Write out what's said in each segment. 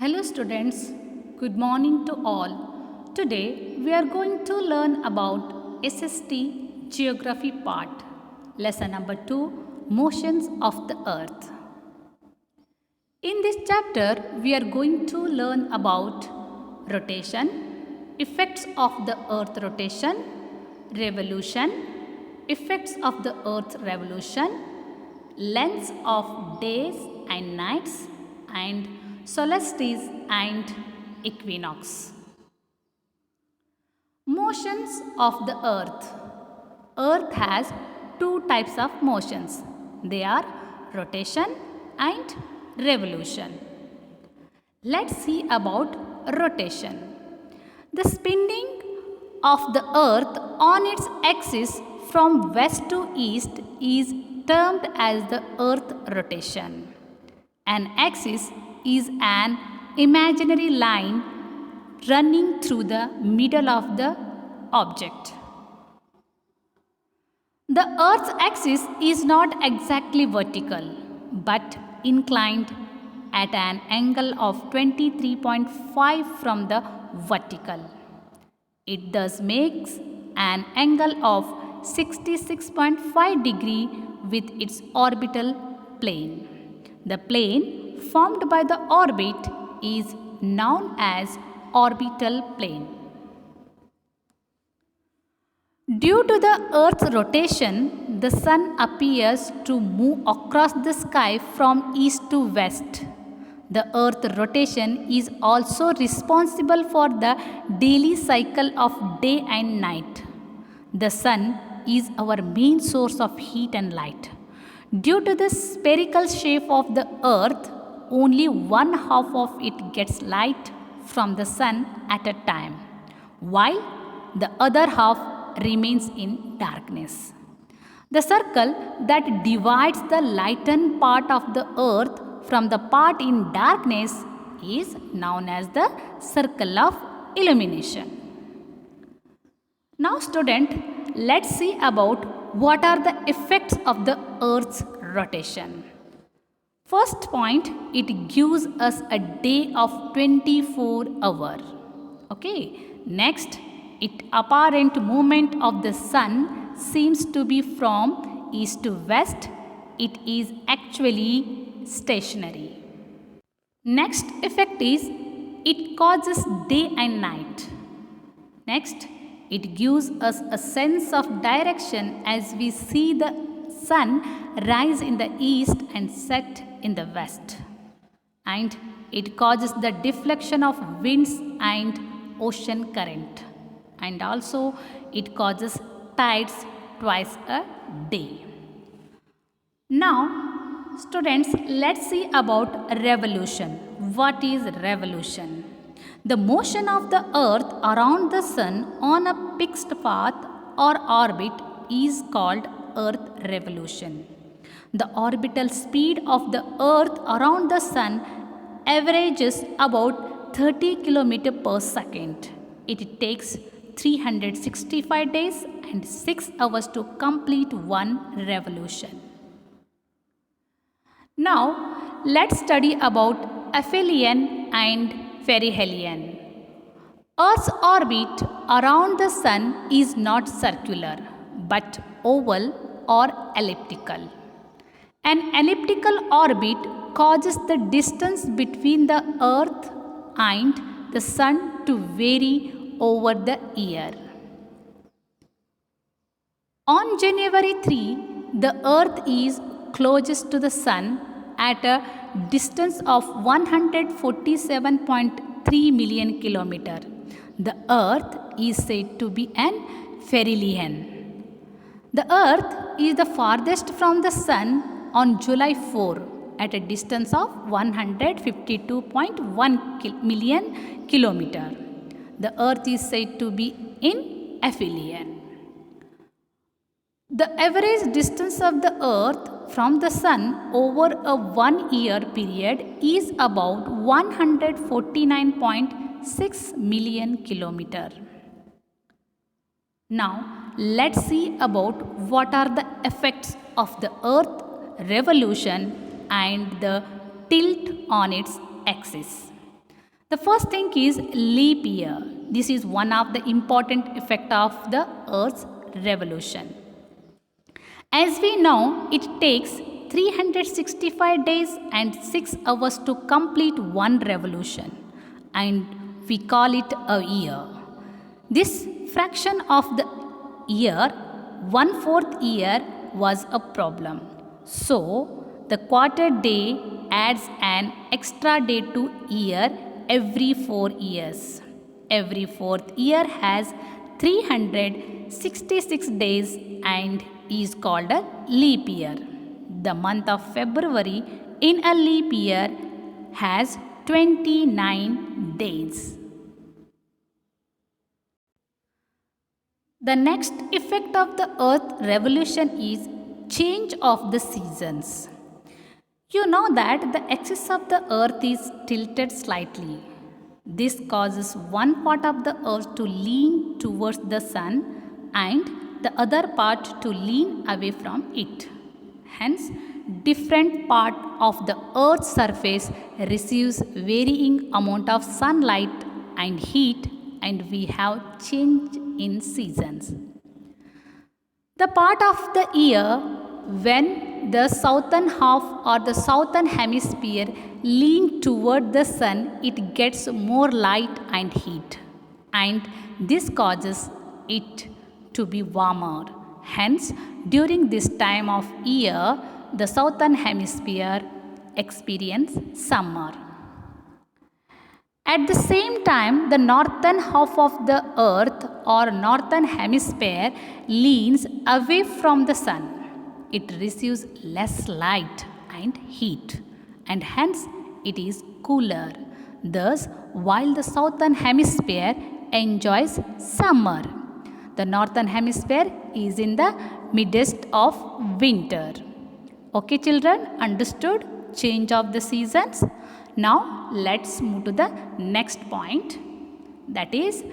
Hello students, good morning to all. Today we are going to learn about SST geography part. Lesson number 2, motions of the earth. In this chapter we are going to learn about rotation, effects of the earth rotation, revolution, effects of the earth revolution, lengths of days and nights, and solstice and equinox. Motions of the earth. Earth has two types of motions. They are rotation and revolution. Let's see about rotation. The spinning of the earth on its axis from west to east is termed as the earth rotation. An axis is an imaginary line running through the middle of the object. The Earth's axis is not exactly vertical but inclined at an angle of 23.5 from the vertical. It thus makes an angle of 66.5 degree with its orbital plane. The plane formed by the orbit is known as orbital plane. Due to the Earth's rotation, the Sun appears to move across the sky from east to west. The Earth rotation is also responsible for the daily cycle of day and night. The Sun is our main source of heat and light. Due to the spherical shape of the Earth, only one half of it gets light from the Sun at a time, while the other half remains in darkness. The circle that divides the lightened part of the Earth from the part in darkness is known as the circle of illumination. Now student, let's see about what are the effects of the Earth's rotation. First point, it gives us a day of 24 hours. Okay. Next, its apparent movement of the Sun seems to be from east to west. It is actually stationary. Next effect is it causes day and night. Next, it gives us a sense of direction as we see the Sun rise in the east and set in the west. And it causes the deflection of winds and ocean current. And also it causes tides twice a day. Now students, let's see about revolution. What is revolution? The motion of the earth around the sun on a fixed path or orbit is called earth revolution. The orbital speed of the earth around the sun averages about 30 km per second. It takes 365 days and 6 hours to complete one revolution. Now, let's study about aphelion and perihelion. Earth's orbit around the sun is not circular but oval or elliptical. An elliptical orbit causes the distance between the earth and the sun to vary over the year. On January 3, the earth is closest to the sun at a distance of 147.3 million kilometer. The earth is said to be an perihelion. The earth is the farthest from the sun on July 4 at a distance of 152.1 million kilometer. The earth is said to be in aphelion. The average distance of the earth from the sun over a 1 year period is about 149.6 million kilometer. Now let's see about what are the effects of the earth revolution and the tilt on its axis. The first thing is leap year. This is one of the important effect of the Earth's revolution. As we know, it takes 365 days and 6 hours to complete one revolution, and we call it a year. This fraction of the year, 1/4 year, was a problem. So, the quarter day adds an extra day to year every 4 years. Every fourth year has 366 days and is called a leap year. The month of February in a leap year has 29 days. The next effect of the Earth revolution is change of the seasons. You know that the axis of the Earth is tilted slightly. This causes one part of the Earth to lean towards the Sun and the other part to lean away from it. Hence, different part of the Earth's surface receives varying amount of sunlight and heat, and we have change in seasons. The part of the year when the southern half or the southern hemisphere lean toward the sun, it gets more light and heat, and this causes it to be warmer. Hence, during this time of year, the southern hemisphere experience summer. At the same time, the northern half of the earth or northern hemisphere leans away from the sun. It receives less light and heat, and hence it is cooler. Thus, while the southern hemisphere enjoys summer, the northern hemisphere is in the midst of winter. Okay, children, understood change of the seasons? Now, let's move to the next point, that is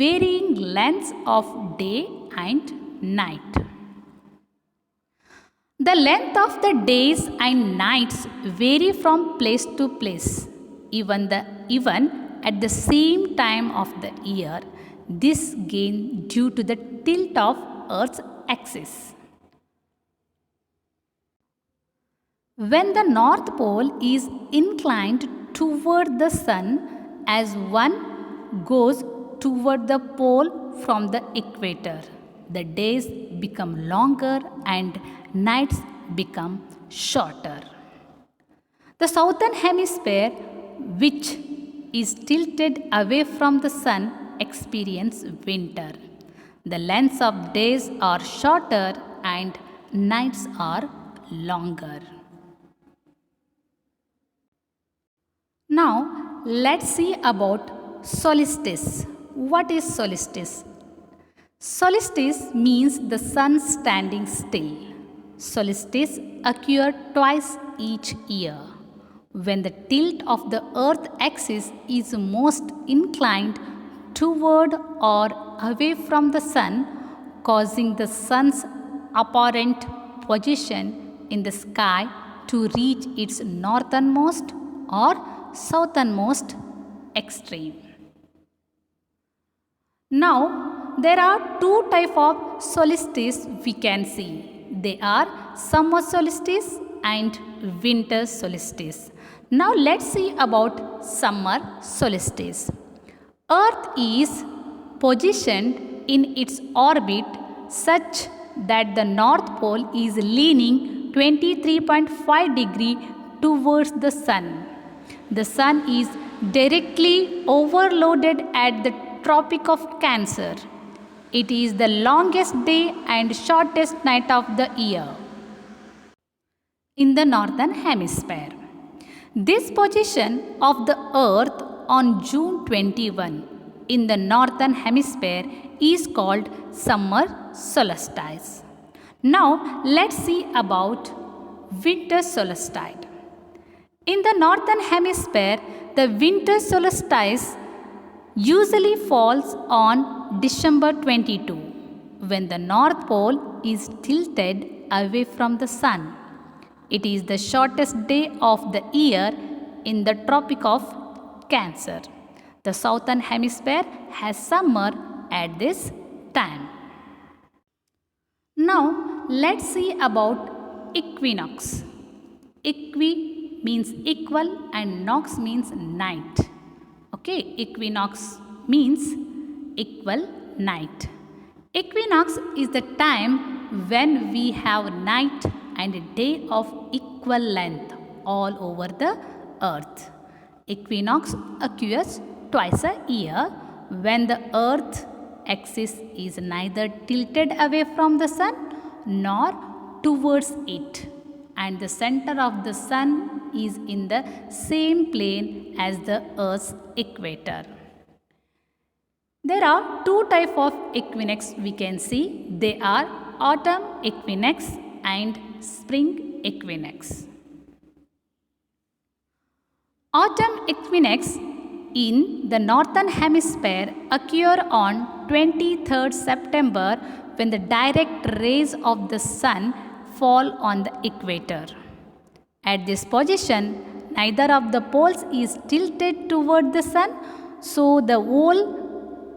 varying lengths of day and night. The length of the days and nights vary from place to place, even at the same time of the year. This gain due to the tilt of Earth's axis. When the North Pole is inclined toward the Sun, as one goes toward the pole from the equator, the days become longer and nights become shorter. The southern hemisphere, which is tilted away from the sun, experience winter. The lengths of days are shorter and nights are longer. Now, let's see about solstice. What is solstice? Solstice means the sun standing still. Solstice occurs twice each year, when the tilt of the earth axis is most inclined toward or away from the sun, causing the sun's apparent position in the sky to reach its northernmost or southernmost extreme. Now, there are two types of solstice we can see. They are summer solstice and winter solstice. Now, let's see about summer solstice. Earth is positioned in its orbit such that the North Pole is leaning 23.5 degrees towards the Sun. The Sun is directly overloaded at the Tropic of Cancer. It is the longest day and shortest night of the year in the northern hemisphere. This position of the Earth on June 21 in the northern hemisphere is called summer solstice. Now, let's see about winter solstice. In the northern hemisphere, the winter solstice usually falls on December 22, when the North Pole is tilted away from the Sun. It is the shortest day of the year in the Tropic of Cancer. The southern hemisphere has summer at this time. Now let's see about equinox. Equi means equal and nox means night. Okay, equinox means equal night. Equinox is the time when we have night and day of equal length all over the earth. Equinox occurs twice a year when the earth axis is neither tilted away from the sun nor towards it, and the center of the sun is in the same plane as the earth's equator. There are two types of equinox we can see. They are autumn equinox and spring equinox. Autumn equinox in the northern hemisphere occur on 23rd September when the direct rays of the sun fall on the equator. At this position, neither of the poles is tilted toward the sun, so the whole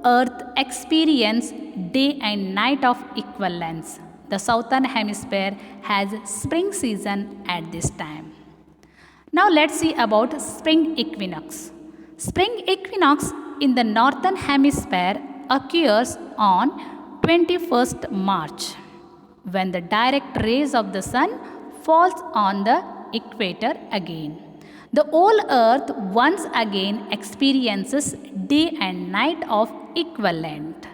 earth experiences day and night of equal length. The southern hemisphere has spring season at this time. Now let's see about spring equinox. Spring equinox in the northern hemisphere occurs on 21st March when the direct rays of the sun falls on the equator again. The whole earth once again experiences day and night of equal length.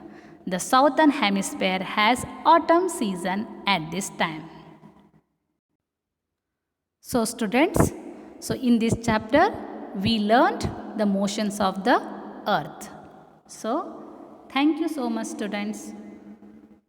The southern hemisphere has autumn season at this time. So students, in this chapter we learned the motions of the earth. So thank you so much students.